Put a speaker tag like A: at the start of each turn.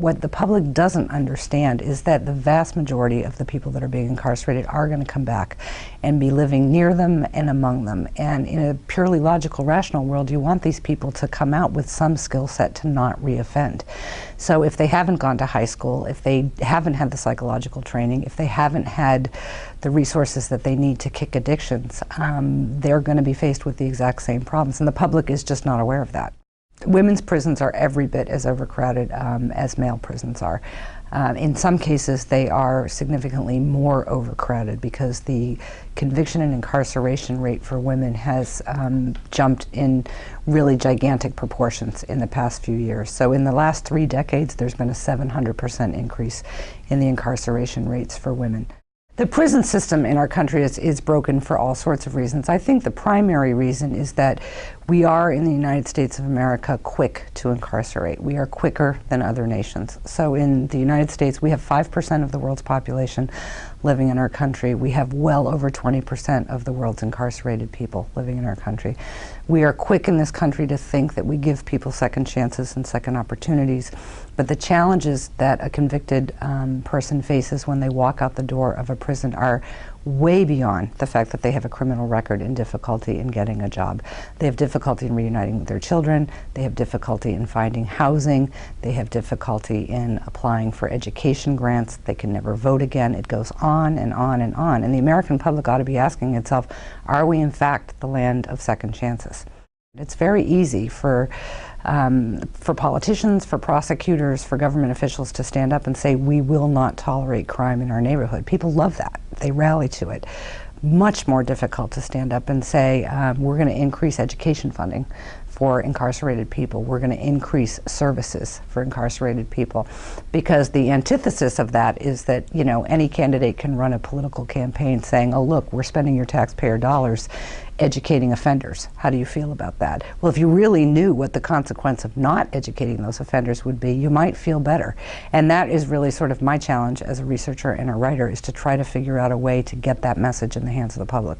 A: what the public doesn't understand is that the vast majority of the people that are being incarcerated are going to come back and be living near them and among them. And in a purely logical, rational world, you want these people to come out with some skill set to not reoffend. So if they haven't gone to high school, if they haven't had the psychological training, if they haven't had the resources that they need to kick addictions, they're going to be faced with the exact same problems. And the public is just not aware of that. Women's prisons are every bit as overcrowded as male prisons are. In some cases, they are significantly more overcrowded because the conviction and incarceration rate for women has jumped in really gigantic proportions in the past few years. So in the last 3 decades, there's been a 700% increase in the incarceration rates for women. The prison system in our country is broken for all sorts of reasons. I think the primary reason is that we are, in the United States of America, quick to incarcerate. We are quicker than other nations. So in the United States, we have 5% of the world's population living in our country. We have well over 20% of the world's incarcerated people living in our country. We are quick in this country to think that we give people second chances and second opportunities, but the challenges that a convicted person faces when they walk out the door of a prison are way beyond the fact that they have a criminal record and difficulty in getting a job. They have difficulty in reuniting with their children, they have difficulty in finding housing, they have difficulty in applying for education grants, they can never vote again. It goes on and on and on. And the American public ought to be asking itself, are we in fact the land of second chances? It's very easy for politicians, for prosecutors, for government officials to stand up and say, we will not tolerate crime in our neighborhood. People love that. They rally to it. Much more difficult to stand up and say, we're going to increase education funding for incarcerated people. We're going to increase services for incarcerated people. Because the antithesis of that is that, you know, any candidate can run a political campaign saying, oh, look, we're spending your taxpayer dollars educating offenders. How do you feel about that? Well, if you really knew what the consequence of not educating those offenders would be, you might feel better. And that is really sort of my challenge as a researcher and a writer, is to try to figure out a way to get that message in the hands of the public.